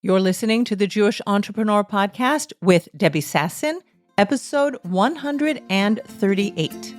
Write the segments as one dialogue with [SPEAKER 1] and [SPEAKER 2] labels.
[SPEAKER 1] You're listening to the Jewish Entrepreneur Podcast with Debbie Sasson, episode 138.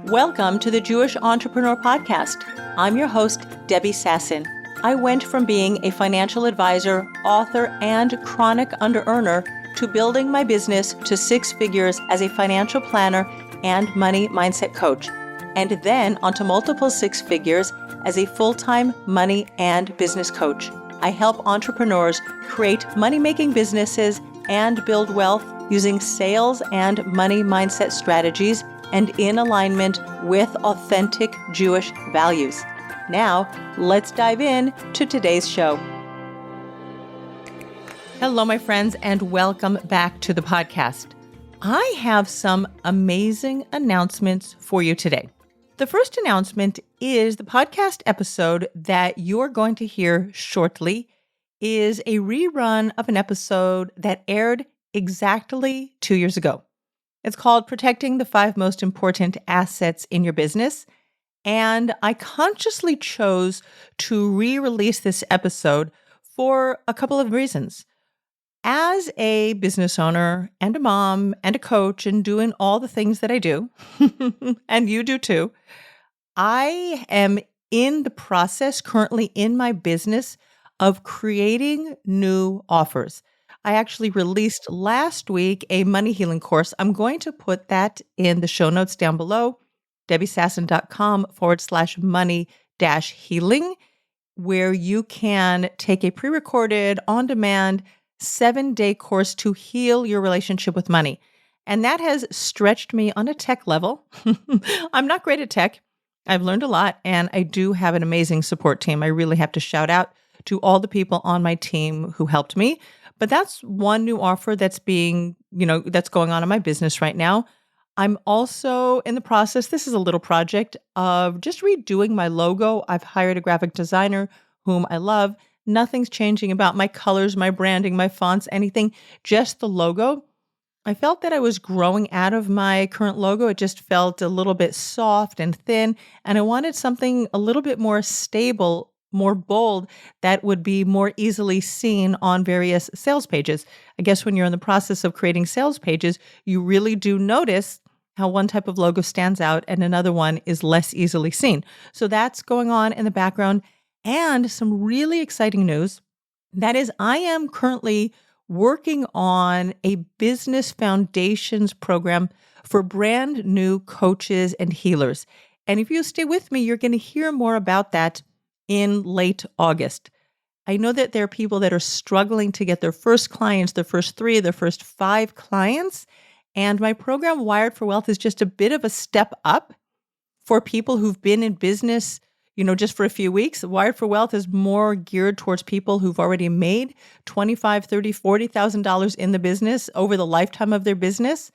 [SPEAKER 1] Welcome to the Jewish Entrepreneur Podcast. I'm your host, Debbie Sasson. I went from being a financial advisor, author, and chronic under-earner to building my business to six figures as a financial planner and money mindset coach, and then onto multiple six figures as a full-time money and business coach. I help entrepreneurs create money-making businesses and build wealth using sales and money mindset strategies and in alignment with authentic Jewish values. Now, let's dive in to today's show. Hello, my friends, and welcome back to the podcast. I have some amazing announcements for you today. The first announcement is the podcast episode that you're going to hear shortly is a rerun of an episode that aired exactly 2 years ago. It's called Protecting the 5 Most Important Assets in Your Business, and I consciously chose to re-release this episode for a couple of reasons. As a business owner and a mom and a coach and doing all the things that I do, and you do too, I am in the process currently in my business of creating new offers. I actually released last week a money healing course. I'm going to put that in the show notes down below, debbiesasson.com/money-healing, where you can take a pre-recorded, on-demand, 7-day course to heal your relationship with money. And that has stretched me on a tech level. I'm not great at tech. I've learned a lot, and I do have an amazing support team. I really have to shout out to all the people on my team who helped me. But that's one new offer that's going on in my business right now. I'm also in the process, this is a little project, of just redoing my logo. I've hired a graphic designer whom I love. Nothing's changing about my colors, my branding, my fonts, anything, just the logo. I felt that I was growing out of my current logo. It just felt a little bit soft and thin, and I wanted something a little bit more stable, more bold, that would be more easily seen on various sales pages. I guess when you're in the process of creating sales pages, you really do notice how one type of logo stands out and another one is less easily seen. So that's going on in the background. And some really exciting news, that is, I am currently working on a business foundations program for brand new coaches and healers. And if you stay with me, you're going to hear more about that in late August. I know that there are people that are struggling to get their first clients, their first 3, their first 5 clients. And my program, Wired for Wealth, is just a bit of a step up for people who've been in business just for a few weeks. Wired for Wealth is more geared towards people who've already made $25,000, $30,000, $40,000 in the business over the lifetime of their business.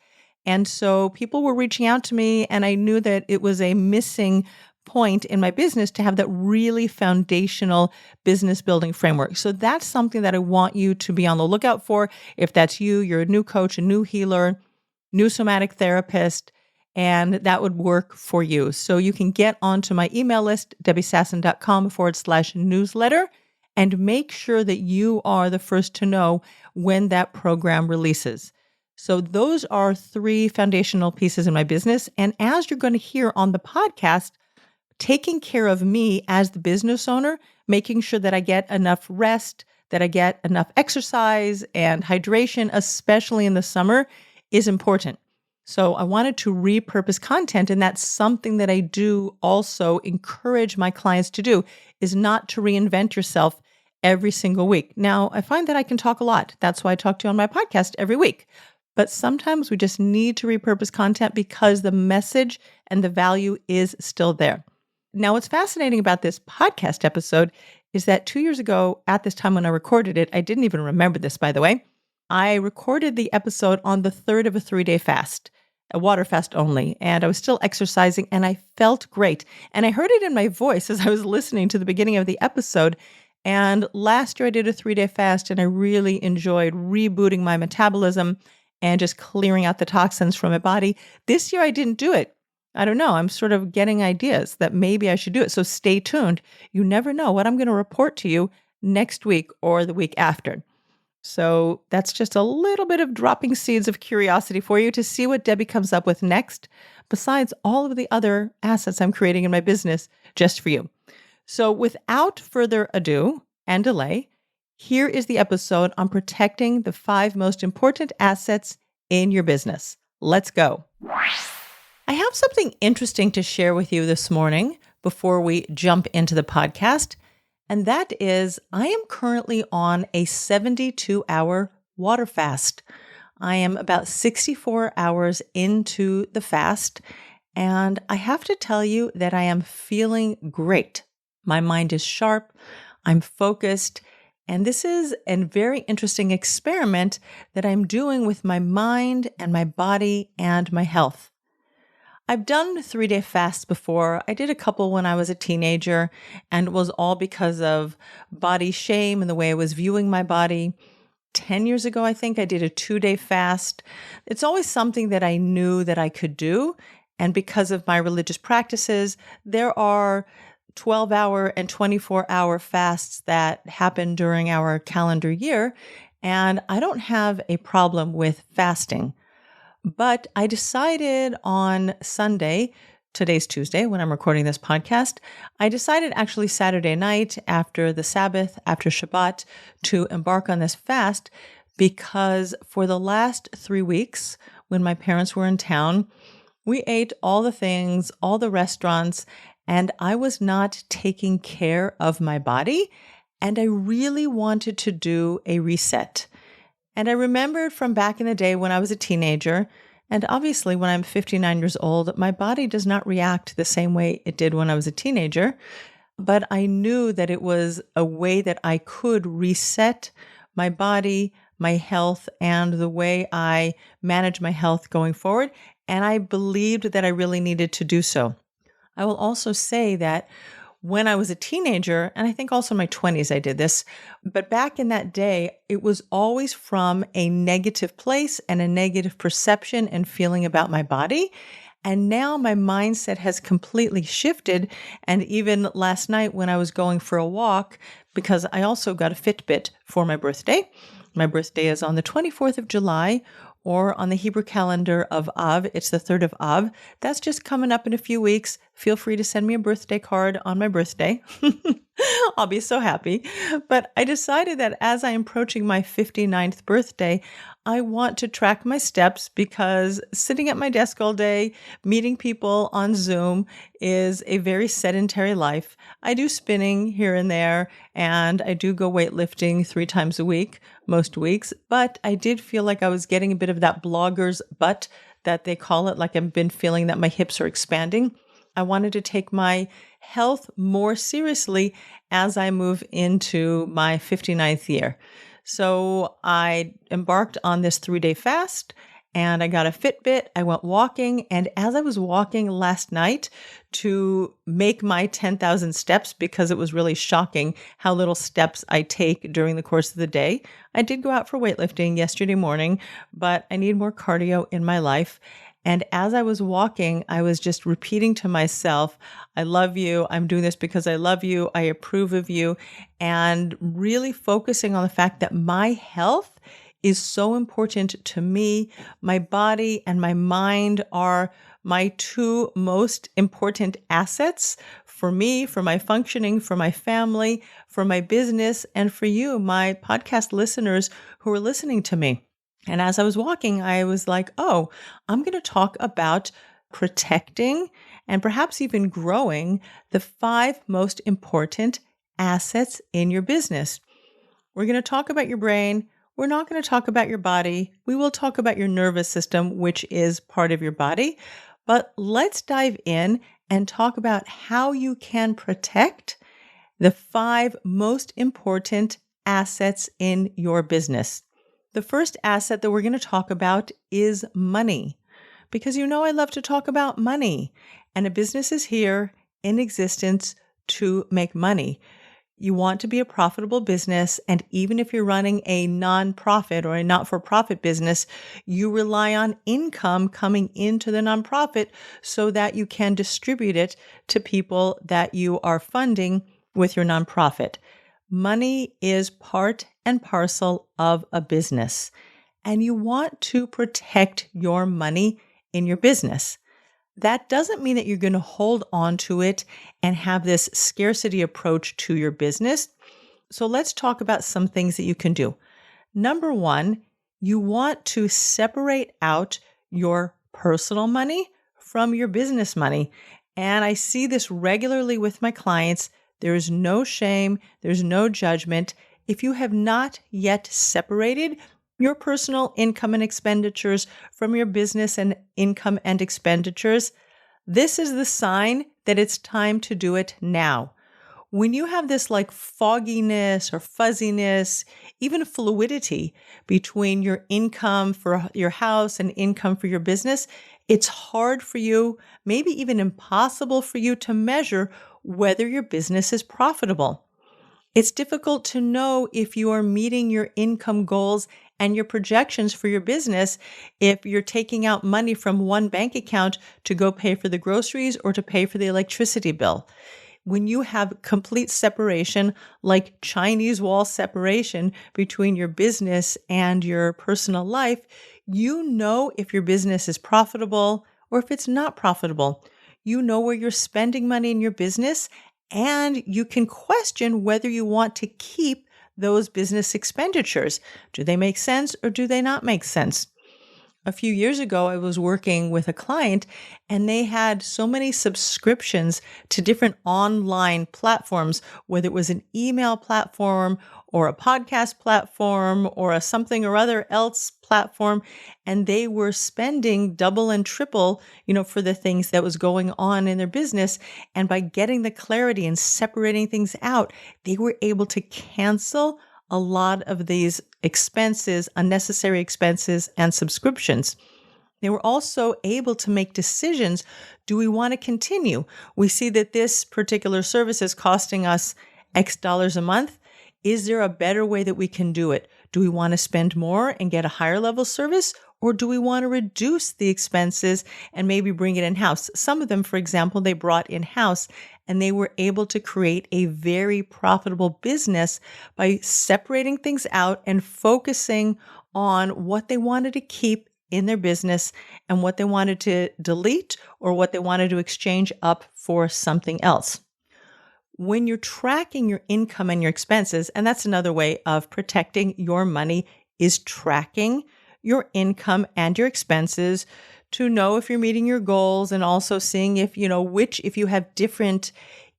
[SPEAKER 1] And so people were reaching out to me, and I knew that it was a missing point in my business to have that really foundational business building framework. So that's something that I want you to be on the lookout for. If that's you, you're a new coach, a new healer, new somatic therapist, and that would work for you. So you can get onto my email list, debbiesasson.com/newsletter, and make sure that you are the first to know when that program releases. So those are 3 foundational pieces in my business. And as you're going to hear on the podcast, taking care of me as the business owner, making sure that I get enough rest, that I get enough exercise and hydration, especially in the summer, is important. So I wanted to repurpose content, and that's something that I do also encourage my clients to do, is not to reinvent yourself every single week. Now, I find that I can talk a lot. That's why I talk to you on my podcast every week. But sometimes we just need to repurpose content because the message and the value is still there. Now, what's fascinating about this podcast episode is that 2 years ago, at this time when I recorded it, I didn't even remember this, by the way, I recorded the episode on the 3rd of a 3-day fast, a water fast only, and I was still exercising, and I felt great. And I heard it in my voice as I was listening to the beginning of the episode. And last year I did a 3-day fast, and I really enjoyed rebooting my metabolism and just clearing out the toxins from my body. This year I didn't do it. I don't know. I'm sort of getting ideas that maybe I should do it. So stay tuned. You never know what I'm going to report to you next week or the week after. So that's just a little bit of dropping seeds of curiosity for you to see what Debbie comes up with next, besides all of the other assets I'm creating in my business just for you. So without further ado and delay, here is the episode on protecting the 5 most important assets in your business. Let's go. I have something interesting to share with you this morning before we jump into the podcast. And that is, I am currently on a 72-hour water fast. I am about 64 hours into the fast, and I have to tell you that I am feeling great. My mind is sharp, I'm focused, and this is a very interesting experiment that I'm doing with my mind and my body and my health. I've done 3-day fasts before. I did a couple when I was a teenager, and it was all because of body shame and the way I was viewing my body. 10 years ago, I think I did a 2-day fast. It's always something that I knew that I could do. And because of my religious practices, there are 12-hour and 24-hour fasts that happen during our calendar year. And I don't have a problem with fasting. But I decided on Sunday, today's Tuesday when I'm recording this podcast, I decided actually Saturday night after the Sabbath, after Shabbat, to embark on this fast because for the last 3 weeks, when my parents were in town, we ate all the things, all the restaurants, and I was not taking care of my body, and I really wanted to do a reset. And I remembered from back in the day when I was a teenager, and obviously when I'm 59 years old, my body does not react the same way it did when I was a teenager. But I knew that it was a way that I could reset my body, my health, and the way I manage my health going forward. And I believed that I really needed to do so. I will also say that when I was a teenager, and I think also in my 20s I did this, but back in that day, it was always from a negative place and a negative perception and feeling about my body. And now my mindset has completely shifted. And even last night when I was going for a walk, because I also got a Fitbit for my birthday. My birthday is on the 24th of July, or on the Hebrew calendar of Av, it's the 3rd of Av. That's just coming up in a few weeks. Feel free to send me a birthday card on my birthday. I'll be so happy. But I decided that as I am approaching my 59th birthday, I want to track my steps because sitting at my desk all day, meeting people on Zoom is a very sedentary life. I do spinning here and there, and I do go weightlifting 3 times a week, most weeks, but I did feel like I was getting a bit of that blogger's butt that they call it, like I've been feeling that my hips are expanding. I wanted to take my health more seriously as I move into my 59th year. So I embarked on this 3-day fast and I got a Fitbit. I went walking. And as I was walking last night to make my 10,000 steps, because it was really shocking how little steps I take during the course of the day, I did go out for weightlifting yesterday morning, but I need more cardio in my life. And as I was walking, I was just repeating to myself, I love you. I'm doing this because I love you. I approve of you. And really focusing on the fact that my health is so important to me. My body and my mind are my 2 most important assets for me, for my functioning, for my family, for my business, and for you, my podcast listeners who are listening to me. And as I was walking, I was like, oh, I'm going to talk about protecting and perhaps even growing the 5 most important assets in your business. We're going to talk about your brain. We're not going to talk about your body. We will talk about your nervous system, which is part of your body. But let's dive in and talk about how you can protect the 5 most important assets in your business. The first asset that we're going to talk about is money, because you know I love to talk about money, and a business is here in existence to make money. You want to be a profitable business, and even if you're running a nonprofit or a not-for-profit business, you rely on income coming into the nonprofit so that you can distribute it to people that you are funding with your nonprofit. Money is part and parcel of a business, and you want to protect your money in your business. That doesn't mean that you're going to hold on to it and have this scarcity approach to your business. So let's talk about some things that you can do. Number one, you want to separate out your personal money from your business money. And I see this regularly with my clients. There is no shame, there's no judgment. If you have not yet separated your personal income and expenditures from your business and income and expenditures, this is the sign that it's time to do it now. When you have this like fogginess or fuzziness, even fluidity between your income for your house and income for your business, it's hard for you, maybe even impossible for you to measure whether your business is profitable. It's difficult to know if you are meeting your income goals and your projections for your business if you're taking out money from one bank account to go pay for the groceries or to pay for the electricity bill. When you have complete separation, like Chinese wall separation between your business and your personal life, you know if your business is profitable or if it's not profitable. You know where you're spending money in your business, and you can question whether you want to keep those business expenditures. Do they make sense or do they not make sense? A few years ago, I was working with a client and they had so many subscriptions to different online platforms, whether it was an email platform or a podcast platform or a something or other else platform. And they were spending double and triple, for the things that was going on in their business. And by getting the clarity and separating things out, they were able to cancel a lot of these expenses, unnecessary expenses, and subscriptions. They were also able to make decisions. Do we want to continue? We see that this particular service is costing us X dollars a month. Is there a better way that we can do it? Do we want to spend more and get a higher level service? Or do we want to reduce the expenses and maybe bring it in-house? Some of them, for example, they brought in-house and they were able to create a very profitable business by separating things out and focusing on what they wanted to keep in their business and what they wanted to delete or what they wanted to exchange up for something else. When you're tracking your income and your expenses, and that's another way of protecting your money, is tracking your income and your expenses to know if you're meeting your goals, and also seeing if you have different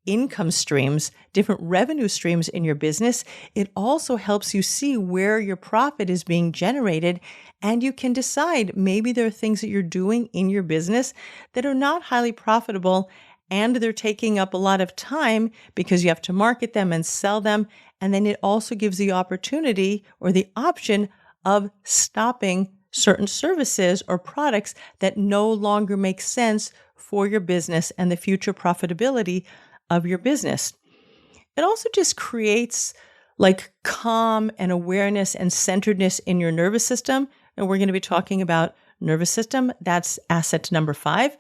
[SPEAKER 1] income streams, different revenue streams in your business. It also helps you see where your profit is being generated, and you can decide maybe there are things that you're doing in your business that are not highly profitable and they're taking up a lot of time because you have to market them and sell them. And then it also gives the opportunity or the option of stopping certain services or products that no longer make sense for your business and the future profitability of your business. It also just creates like calm and awareness and centeredness in your nervous system. And we're going to be talking about nervous system. That's asset number 5.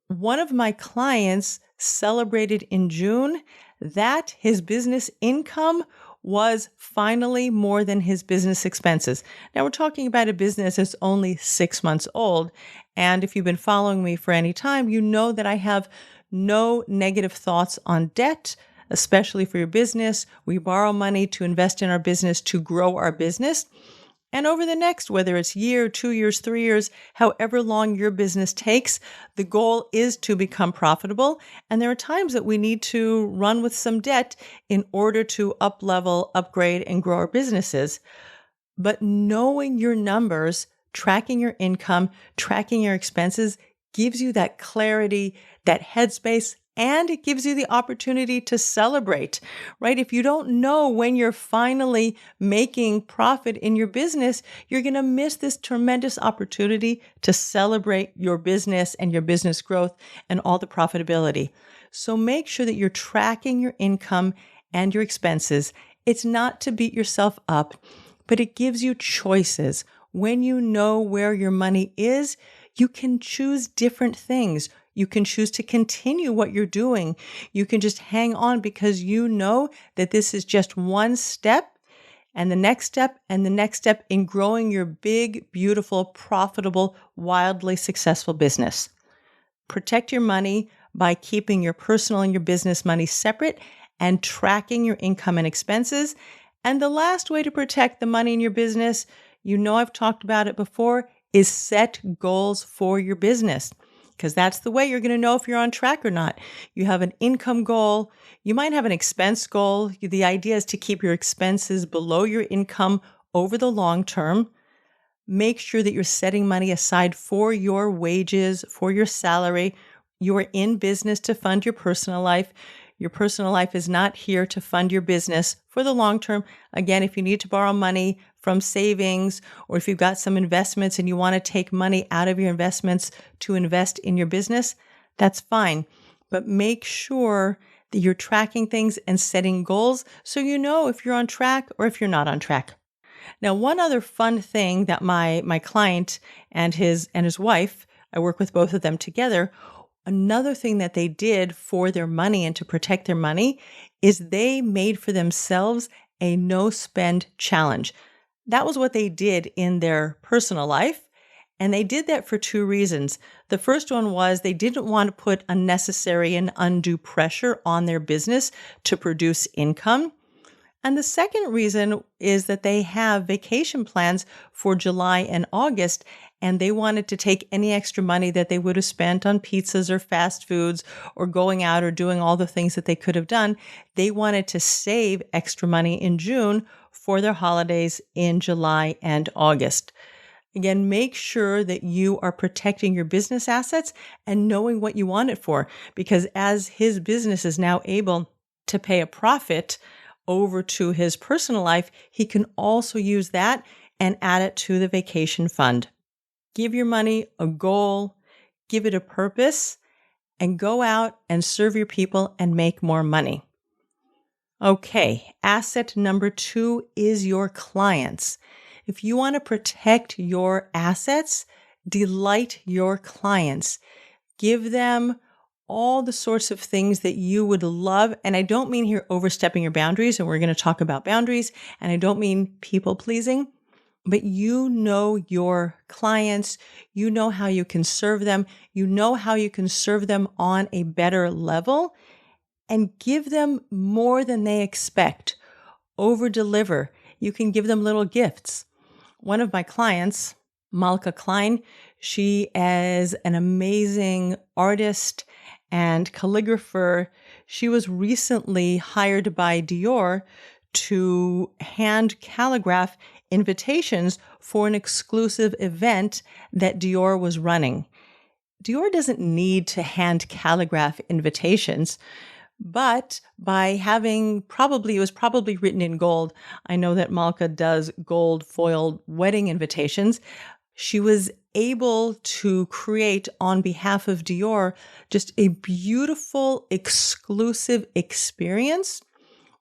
[SPEAKER 1] One of my clients celebrated in June that his business income was finally more than his business expenses. Now, we're talking about a business that's only 6 months old. And if you've been following me for any time, you know that I have no negative thoughts on debt, especially for your business. We borrow money to invest in our business, to grow our business. And over the next, whether it's year, 2 years, 3 years, however long your business takes, the goal is to become profitable. And there are times that we need to run with some debt in order to up-level, upgrade, and grow our businesses. But knowing your numbers, tracking your income, tracking your expenses gives you that clarity, that headspace, and it gives you the opportunity to celebrate, right? If you don't know when you're finally making profit in your business, you're going to miss this tremendous opportunity to celebrate your business and your business growth and all the profitability. So make sure that you're tracking your income and your expenses. It's not to beat yourself up, but it gives you choices. When you know where your money is, you can choose different things. You can choose to continue what you're doing. You can just hang on because you know that this is just one step and the next step and the next step in growing your big, beautiful, profitable, wildly successful business. Protect your money by keeping your personal and your business money separate and tracking your income and expenses. And the last way to protect the money in your business, you know I've talked about it before, is set goals for your business. Because that's the way you're going to know if you're on track or not. You have an income goal. You might have an expense goal. The idea is to keep your expenses below your income over the long term. Make sure that you're setting money aside for your wages, for your salary. You are in business to fund your personal life. Your personal life is not here to fund your business for the long term. Again, if you need to borrow money from savings, or if you've got some investments and you want to take money out of your investments to invest in your business, that's fine. But make sure that you're tracking things and setting goals so you know if you're on track or if you're not on track. Now, one other fun thing that my client and his wife, I work with both of them together. Another thing that they did for their money and to protect their money is they made for themselves a no spend challenge. That was what they did in their personal life. And they did that for two reasons. The first one was they didn't want to put unnecessary and undue pressure on their business to produce income. And the second reason is that they have vacation plans for July and August, and they wanted to take any extra money that they would have spent on pizzas or fast foods or going out or doing all the things that they could have done. They wanted to save extra money in June for their holidays in July and August. Again, make sure that you are protecting your business assets and knowing what you want it for, because as his business is now able to pay a profit over to his personal life, he can also use that and add it to the vacation fund. Give your money a goal, give it a purpose, and go out and serve your people and make more money. Okay, asset number 2 is your clients. If you want to protect your assets, delight your clients. Give them all the sorts of things that you would love. And I don't mean here overstepping your boundaries, and we're going to talk about boundaries. And I don't mean people pleasing, but you know your clients. You know how you can serve them. You know how you can serve them on a better level and give them more than they expect. Over deliver. You can give them little gifts. One of my clients, Malka Klein, she is an amazing artist and calligrapher. She was recently hired by Dior to hand calligraph invitations for an exclusive event that Dior was running. Dior doesn't need to hand calligraph invitations, but by having it was probably written in gold. I know that Malka does gold foiled wedding invitations. She was able to create on behalf of Dior just a beautiful, exclusive experience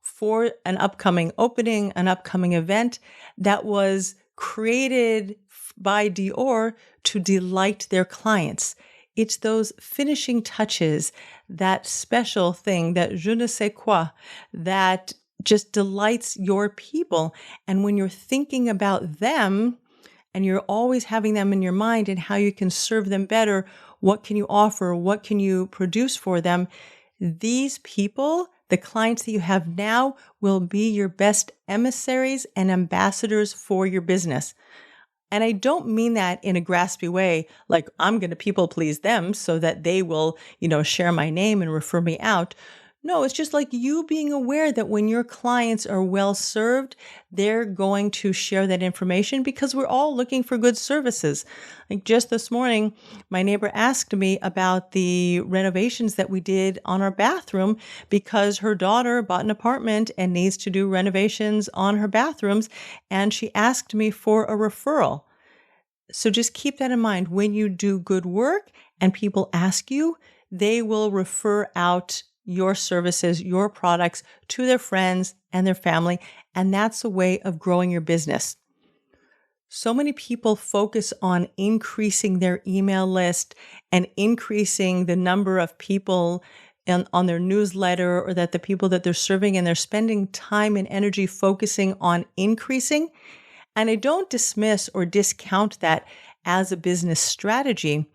[SPEAKER 1] for an upcoming opening, an upcoming event that was created by Dior to delight their clients. It's those finishing touches, that special thing, that je ne sais quoi, that just delights your people. And when you're thinking about them, and you're always having them in your mind and how you can serve them better, what can you offer, what can you produce for them, these people, the clients that you have now, will be your best emissaries and ambassadors for your business. And I don't mean that in a graspy way, like I'm going to people please them so that they will, share my name and refer me out. No, it's just like you being aware that when your clients are well served, they're going to share that information because we're all looking for good services. Like just this morning, my neighbor asked me about the renovations that we did on our bathroom because her daughter bought an apartment and needs to do renovations on her bathrooms. And she asked me for a referral. So just keep that in mind. When you do good work and people ask you, they will refer out your services, your products to their friends and their family. And that's a way of growing your business. So many people focus on increasing their email list and increasing the number of people on their newsletter, or that the people that they're serving, and they're spending time and energy focusing on increasing. And I don't dismiss or discount that as a business strategy,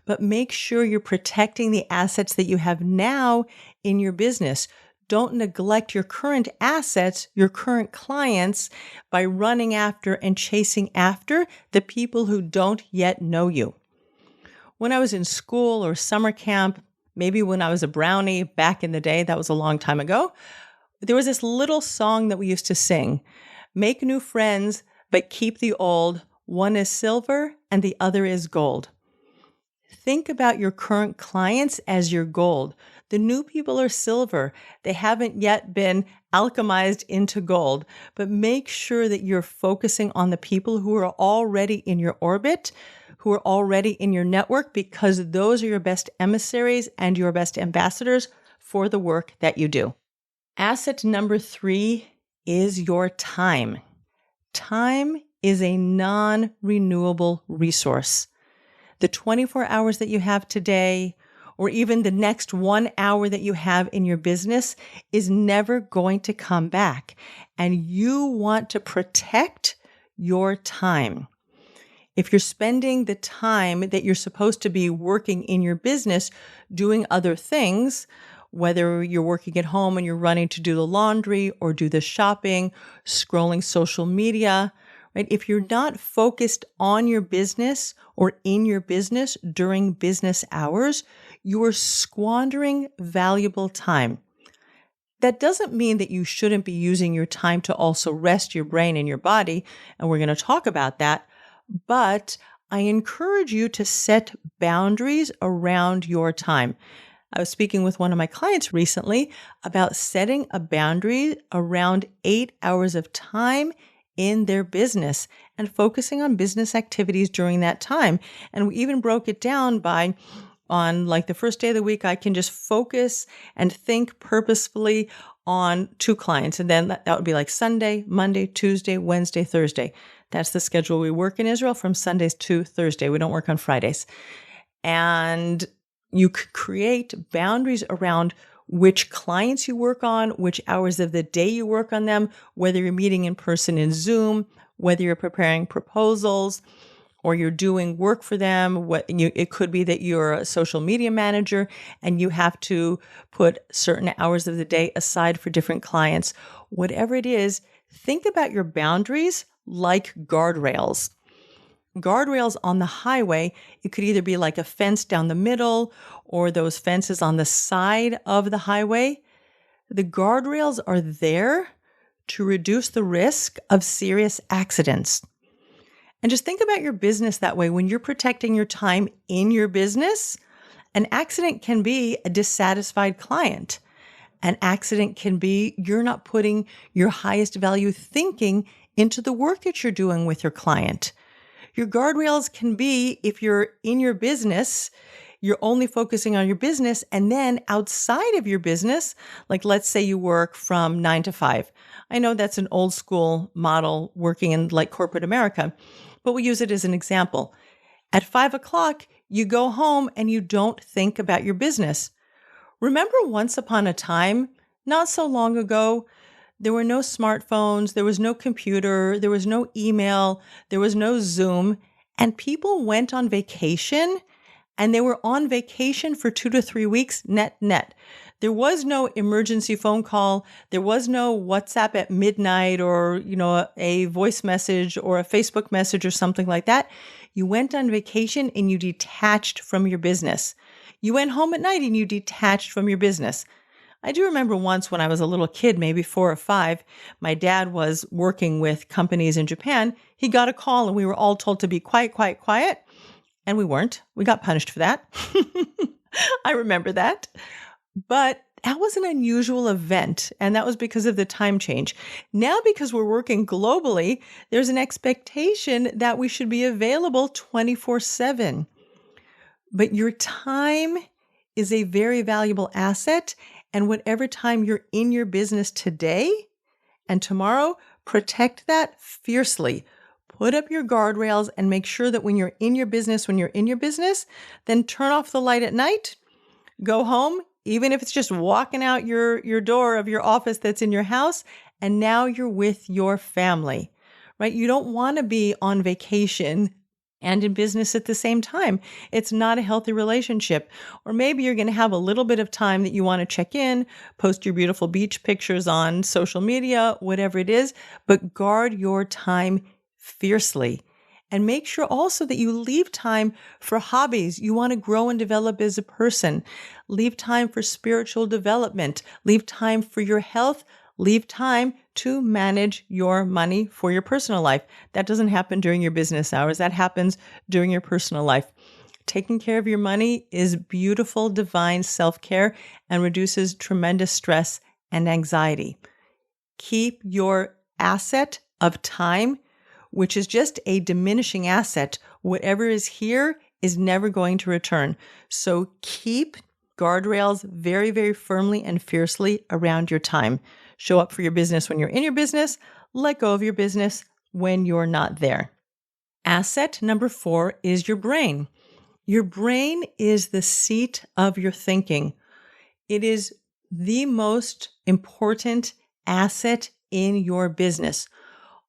[SPEAKER 1] but make sure you're protecting the assets that you have now in your business. Don't neglect your current assets, your current clients, by running after and chasing after the people who don't yet know you. When I was in school or summer camp, maybe when I was a brownie back in the day, that was a long time ago, there was this little song that we used to sing. Make new friends, but keep the old. One is silver and the other is gold. Think about your current clients as your gold. The new people are silver. They haven't yet been alchemized into gold, but make sure that you're focusing on the people who are already in your orbit, who are already in your network, because those are your best emissaries and your best ambassadors for the work that you do. Asset number 3 is your time. Time is a non-renewable resource. The 24 hours that you have today, or even the next 1 hour that you have in your business, is never going to come back. And you want to protect your time. If you're spending the time that you're supposed to be working in your business doing other things, whether you're working at home and you're running to do the laundry or do the shopping, scrolling social media, right? If you're not focused on your business or in your business during business hours, you are squandering valuable time. That doesn't mean that you shouldn't be using your time to also rest your brain and your body, and we're going to talk about that. But I encourage you to set boundaries around your time. I was speaking with one of my clients recently about setting a boundary around 8 hours of time in their business and focusing on business activities during that time. And we even broke it down by, on like the first day of the week, I can just focus and think purposefully on 2 clients. And then that would be like Sunday, Monday, Tuesday, Wednesday, Thursday. That's the schedule we work in Israel, from Sundays to Thursday. We don't work on Fridays. And you could create boundaries around which clients you work on, which hours of the day you work on them, whether you're meeting in person in Zoom, whether you're preparing proposals, or you're doing work for them. It could be that you're a social media manager and you have to put certain hours of the day aside for different clients. Whatever it is, think about your boundaries like guardrails. Guardrails on the highway, it could either be like a fence down the middle or those fences on the side of the highway. The guardrails are there to reduce the risk of serious accidents. And just think about your business that way. When you're protecting your time in your business, an accident can be a dissatisfied client. An accident can be you're not putting your highest value thinking into the work that you're doing with your client. Your guardrails can be, if you're in your business, you're only focusing on your business, and then outside of your business, like let's say you work from 9 to 5. I know that's an old school model working in like corporate America, but we use it as an example. At 5 o'clock, you go home and you don't think about your business. Remember once upon a time, not so long ago, there were no smartphones, there was no computer, there was no email, there was no Zoom, and people went on vacation, and they were on vacation for 2 to 3 weeks net. There was no emergency phone call, there was no WhatsApp at midnight, or a voice message or a Facebook message or something like that. You went on vacation and you detached from your business. You went home at night and you detached from your business. I do remember once when I was a little kid, maybe 4 or 5, my dad was working with companies in Japan. He got a call and we were all told to be quiet. And we weren't. We got punished for that. I remember that. But that was an unusual event. And that was because of the time change. Now, because we're working globally, there's an expectation that we should be available 24/7. But your time is a very valuable asset. And whatever time you're in your business today and tomorrow, protect that fiercely. Put up your guardrails and make sure that when you're in your business, then turn off the light at night, go home, even if it's just walking out your door of your office that's in your house, and now you're with your family, right? You don't want to be on vacation and in business at the same time. It's not a healthy relationship. Or maybe you're going to have a little bit of time that you want to check in, post your beautiful beach pictures on social media, whatever it is, but guard your time fiercely. And make sure also that you leave time for hobbies you want to grow and develop as a person. Leave time for spiritual development. Leave time for your health. Leave time to manage your money for your personal life. That doesn't happen during your business hours. That happens during your personal life. Taking care of your money is beautiful, divine self-care and reduces tremendous stress and anxiety. Keep your asset of time, which is just a diminishing asset. Whatever is here is never going to return. So keep guardrails very, very firmly and fiercely around your time. Show up for your business when you're in your business. Let go of your business when you're not there. Asset number 4 is your brain. Your brain is the seat of your thinking. It is the most important asset in your business.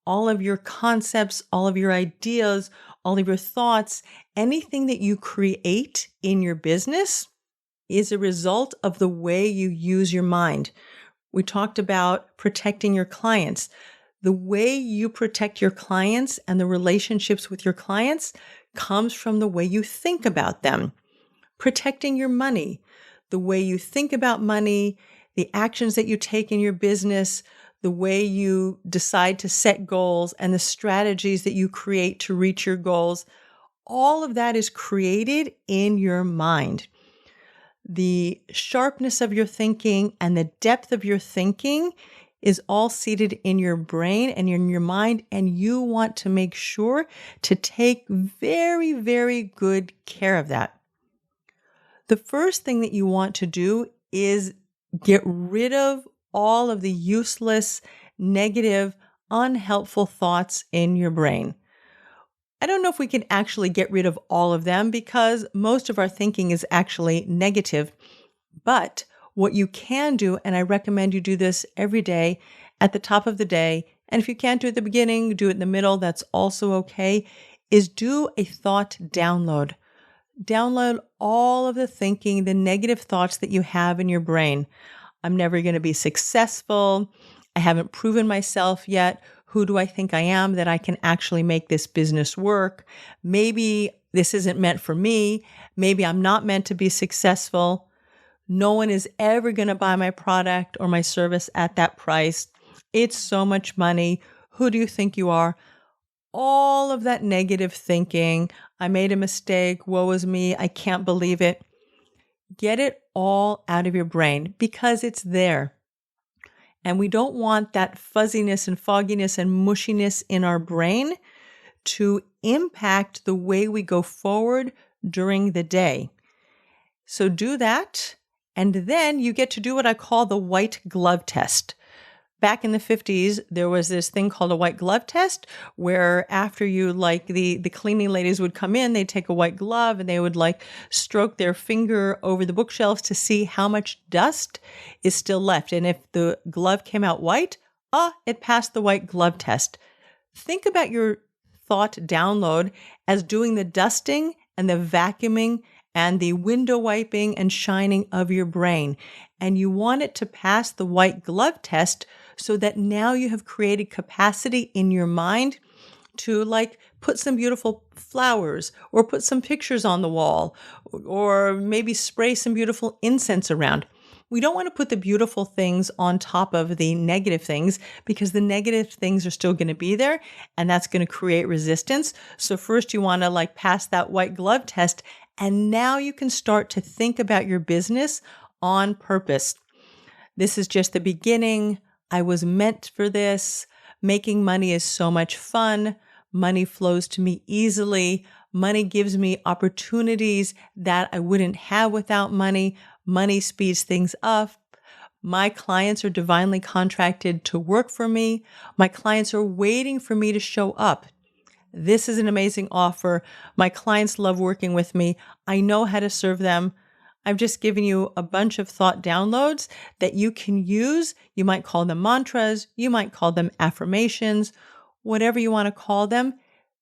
[SPEAKER 1] All of your concepts, all of your ideas, all of your thoughts, anything that you create in your business is a result of the way you use your mind. We talked about protecting your clients. The way you protect your clients and the relationships with your clients comes from the way you think about them. Protecting your money, the way you think about money, the actions that you take in your business, the way you decide to set goals and the strategies that you create to reach your goals, all of that is created in your mind. The sharpness of your thinking and the depth of your thinking is all seated in your brain and in your mind, and you want to make sure to take very, very good care of that. The first thing that you want to do is get rid of all of the useless, negative, unhelpful thoughts in your brain. I don't know if we can actually get rid of all of them because most of our thinking is actually negative. But what you can do, and I recommend you do this every day at the top of the day, and if you can't do it at the beginning, do it in the middle, that's also okay, is do a thought download. Download all of the thinking, the negative thoughts that you have in your brain. I'm never going to be successful. I haven't proven myself yet. Who do I think I am that I can actually make this business work? Maybe this isn't meant for me. Maybe I'm not meant to be successful. No one is ever going to buy my product or my service at that price. It's so much money. Who do you think you are? All of that negative thinking. I made a mistake. Woe is me. I can't believe it. Get it all out of your brain because it's there. And we don't want that fuzziness and fogginess and mushiness in our brain to impact the way we go forward during the day. So do that. And then you get to do what I call the white glove test. Back in the 50s, there was this thing called a white glove test where after you, the cleaning ladies would come in, they'd take a white glove and they would stroke their finger over the bookshelves to see how much dust is still left. And if the glove came out white, it passed the white glove test. Think about your thought download as doing the dusting and the vacuuming and the window wiping and shining of your brain. And you want it to pass the white glove test so that now you have created capacity in your mind to put some beautiful flowers or put some pictures on the wall or maybe spray some beautiful incense around. We don't want to put the beautiful things on top of the negative things because the negative things are still going to be there and that's going to create resistance. So first you want to pass that white glove test and now you can start to think about your business on purpose. This is just the beginning. I was meant for this. Making money is so much fun. Money flows to me easily. Money gives me opportunities that I wouldn't have without money. Money speeds things up. My clients are divinely contracted to work for me. My clients are waiting for me to show up. This is an amazing offer. My clients love working with me. I know how to serve them. I've just given you a bunch of thought downloads that you can use. You might call them mantras. You might call them affirmations, whatever you want to call them.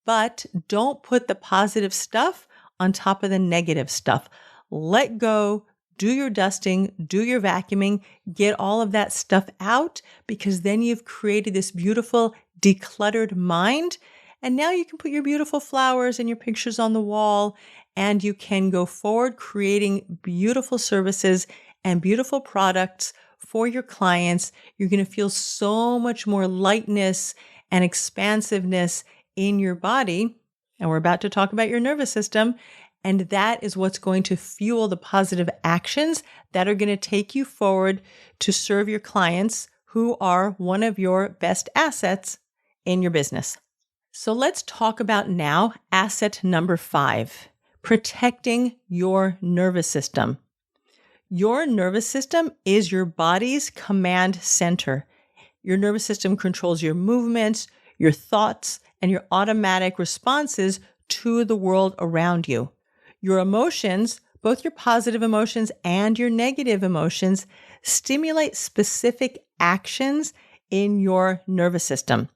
[SPEAKER 1] But don't put the positive stuff on top of the negative stuff. Let go, do your dusting, do your vacuuming, get all of that stuff out, because then you've created this beautiful decluttered mind. And now you can put your beautiful flowers and your pictures on the wall, and you can go forward creating beautiful services and beautiful products for your clients. You're going to feel so much more lightness and expansiveness in your body. And we're about to talk about your nervous system. And that is what's going to fuel the positive actions that are going to take you forward to serve your clients, who are one of your best assets in your business. So let's talk about now asset number 5, protecting your nervous system. Your nervous system is your body's command center. Your nervous system controls your movements, your thoughts, and your automatic responses to the world around you. Your emotions, both your positive emotions and your negative emotions, stimulate specific actions in your nervous system.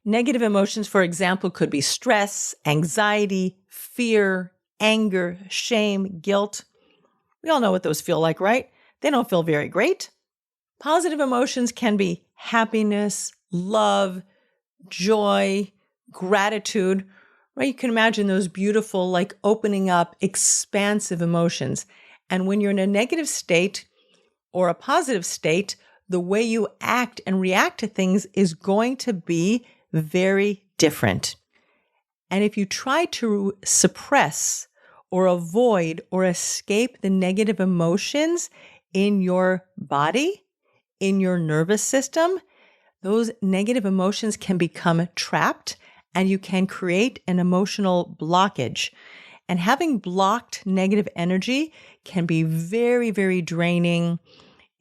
[SPEAKER 1] Negative emotions, for example, could be stress, anxiety, fear, anger, shame, guilt. We all know what those feel like, right? They don't feel very great. Positive emotions can be happiness, love, joy, gratitude, right? You can imagine those beautiful, like opening up, expansive emotions. And when you're in a negative state or a positive state, the way you act and react to things is going to be very different. And if you try to suppress or avoid or escape the negative emotions in your body, in your nervous system, those negative emotions can become trapped and you can create an emotional blockage. And having blocked negative energy can be very, very draining.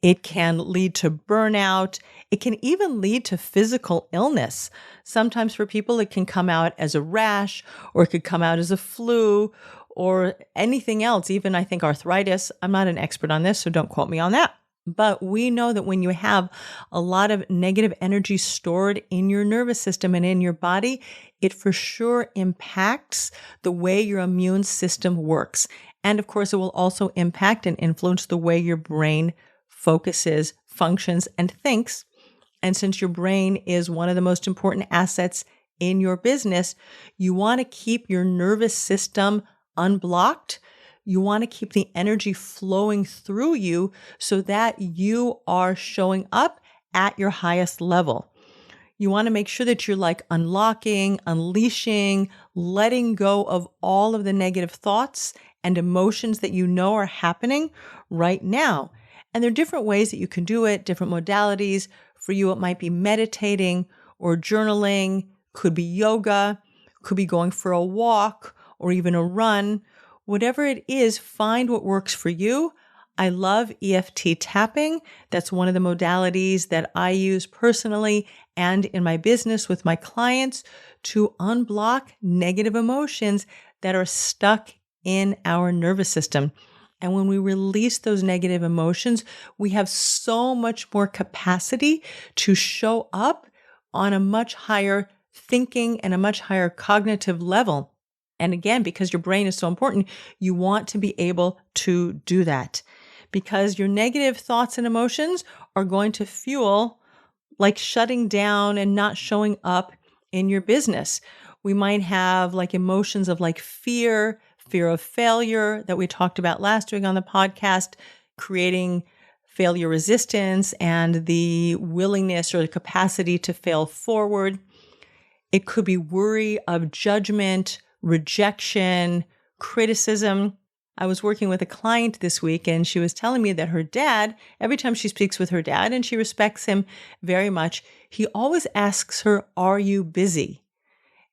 [SPEAKER 1] It can lead to burnout. It can even lead to physical illness. Sometimes for people, it can come out as a rash, or it could come out as a flu, or anything else, even I think arthritis. I'm not an expert on this, so don't quote me on that. But we know that when you have a lot of negative energy stored in your nervous system and in your body, it for sure impacts the way your immune system works. And of course, it will also impact and influence the way your brain focuses, functions, and thinks. And since your brain is one of the most important assets in your business, you want to keep your nervous system unblocked. You want to keep the energy flowing through you so that you are showing up at your highest level. You want to make sure that you're like unlocking, unleashing, letting go of all of the negative thoughts and emotions that you know are happening right now. And there are different ways that you can do it, different modalities. For you, it might be meditating or journaling, could be yoga, could be going for a walk or even a run. Whatever it is, find what works for you. I love EFT tapping. That's one of the modalities that I use personally and in my business with my clients to unblock negative emotions that are stuck in our nervous system. And when we release those negative emotions, we have so much more capacity to show up on a much higher thinking and a much higher cognitive level. And again, because your brain is so important, you want to be able to do that, because your negative thoughts and emotions are going to fuel like shutting down and not showing up in your business. We might have like emotions of like fear of failure that we talked about last week on the podcast, creating failure resistance and the willingness or the capacity to fail forward. It could be worry of judgment, rejection, criticism. I was working with a client this week and she was telling me that her dad, every time she speaks with her dad, and she respects him very much, he always asks her, "Are you busy?"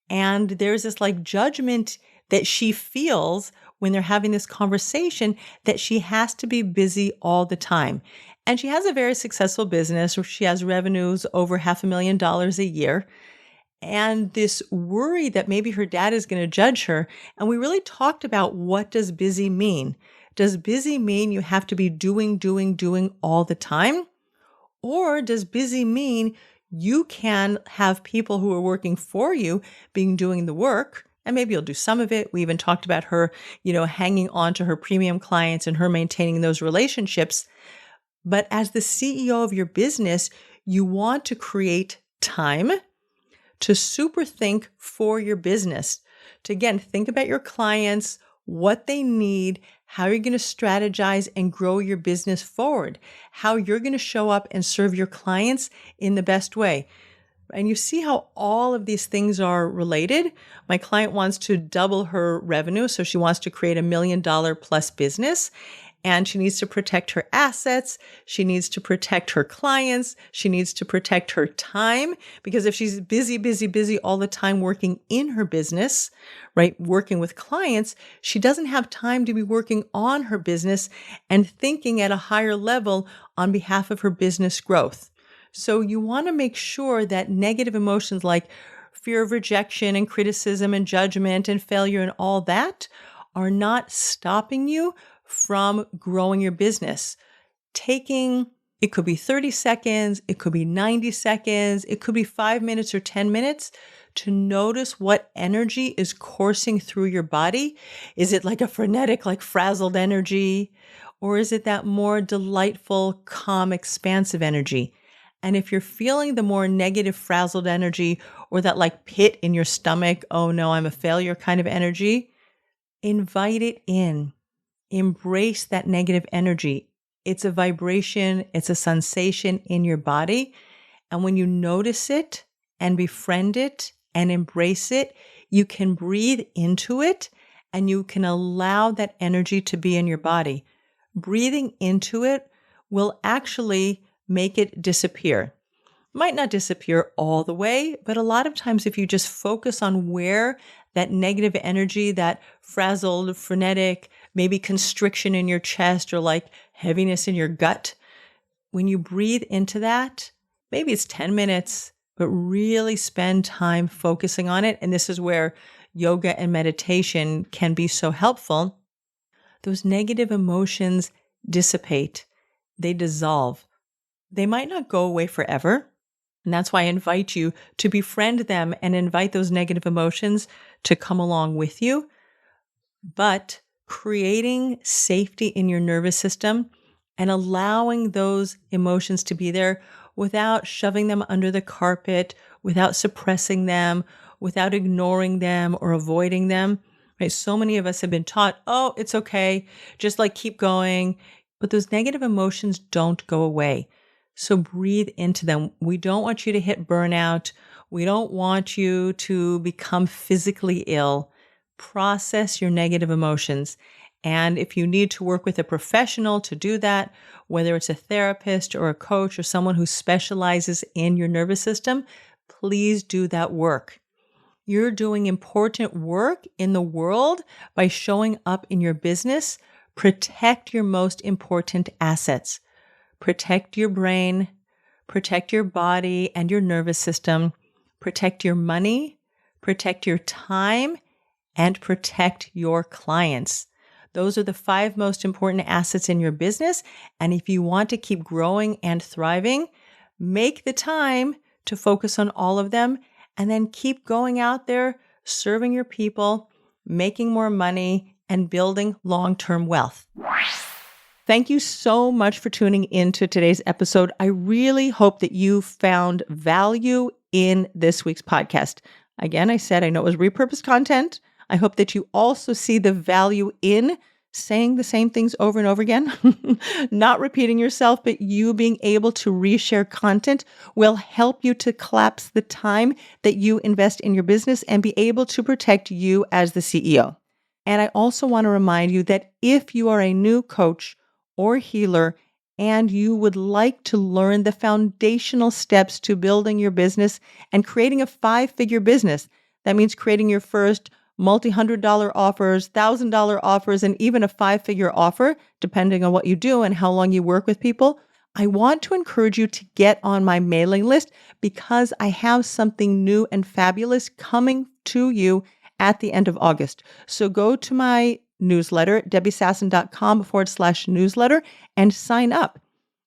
[SPEAKER 1] And there's this like judgment that she feels when they're having this conversation that she has to be busy all the time. And she has a very successful business where she has revenues over $500,000 a year. and this worry that maybe her dad is going to judge her. And we really talked about, what does busy mean? Does busy mean you have to be doing all the time? Or does busy mean you can have people who are working for you doing the work, and maybe you'll do some of it. We even talked about her, hanging on to her premium clients and her maintaining those relationships. But as the CEO of your business, you want to create time to super think for your business, to again, think about your clients, what they need, how you're going to strategize and grow your business forward, how you're going to show up and serve your clients in the best way. And you see how all of these things are related. My client wants to double her revenue, so she wants to create $1 million plus business. And she needs to protect her assets. She needs to protect her clients. She needs to protect her time, because if she's busy all the time working in her business, right, working with clients, she doesn't have time to be working on her business and thinking at a higher level on behalf of her business growth. So you want to make sure that negative emotions like fear of rejection and criticism and judgment and failure and all that are not stopping you from growing your business. It could be 30 seconds, it could be 90 seconds, it could be 5 minutes or 10 minutes to notice what energy is coursing through your body. Is it like a frenetic, like frazzled energy? Or is it that more delightful, calm, expansive energy? And if you're feeling the more negative, frazzled energy, or that like pit in your stomach, oh no, I'm a failure kind of energy, invite it in. Embrace that negative energy. It's a vibration, it's a sensation in your body. And when you notice it and befriend it and embrace it, you can breathe into it and you can allow that energy to be in your body. Breathing into it will actually make it disappear. Might not disappear all the way, but a lot of times if you just focus on where that negative energy, that frazzled, frenetic, maybe constriction in your chest or like heaviness in your gut, when you breathe into that, maybe it's 10 minutes, but really spend time focusing on it. And this is where yoga and meditation can be so helpful. Those negative emotions dissipate, they dissolve. They might not go away forever. And that's why I invite you to befriend them and invite those negative emotions to come along with you. But creating safety in your nervous system and allowing those emotions to be there without shoving them under the carpet, without suppressing them, without ignoring them or avoiding them. Right? So many of us have been taught, oh, it's okay, just like keep going. But those negative emotions don't go away. So breathe into them. We don't want you to hit burnout. We don't want you to become physically ill. Process your negative emotions. And if you need to work with a professional to do that, whether it's a therapist or a coach or someone who specializes in your nervous system, please do that work. You're doing important work in the world by showing up in your business. Protect your most important assets. Protect your brain, protect your body and your nervous system, protect your money, protect your time, and protect your clients. Those are the 5 most important assets in your business. And if you want to keep growing and thriving, make the time to focus on all of them and then keep going out there, serving your people, making more money, and building long-term wealth. Thank you so much for tuning into today's episode. I really hope that you found value in this week's podcast. Again, I said I know it was repurposed content. I hope that you also see the value in saying the same things over and over again, not repeating yourself, but you being able to reshare content will help you to collapse the time that you invest in your business and be able to protect you as the CEO. And I also want to remind you that if you are a new coach or healer, and you would like to learn the foundational steps to building your business and creating a 5-figure business, that means creating your first multi-$100 offers, $1,000 offers, and even a 5-figure offer, depending on what you do and how long you work with people, I want to encourage you to get on my mailing list because I have something new and fabulous coming to you at the end of August. So go to my newsletter, debbiesasson.com/newsletter, and sign up.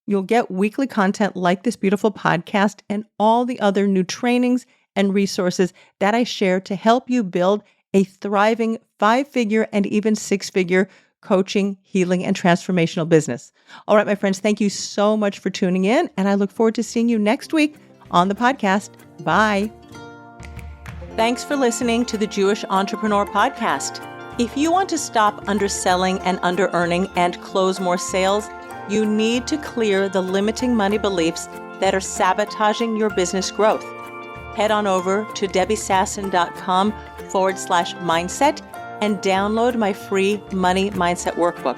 [SPEAKER 1] You'll get weekly content like this beautiful podcast and all the other new trainings and resources that I share to help you build a thriving 5-figure and even 6-figure coaching, healing, and transformational business. All right, my friends, thank you so much for tuning in, and I look forward to seeing you next week on the podcast. Bye. Thanks for listening to the Jewish Entrepreneur Podcast. If you want to stop underselling and under-earning and close more sales, you need to clear the limiting money beliefs that are sabotaging your business growth. Head on over to debbiesasson.com/mindset and download my free Money Mindset Workbook.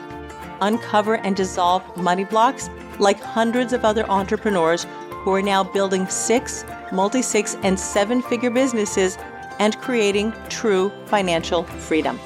[SPEAKER 1] Uncover and dissolve money blocks like hundreds of other entrepreneurs who are now building 6, multi-6, and 7-figure businesses and creating true financial freedom.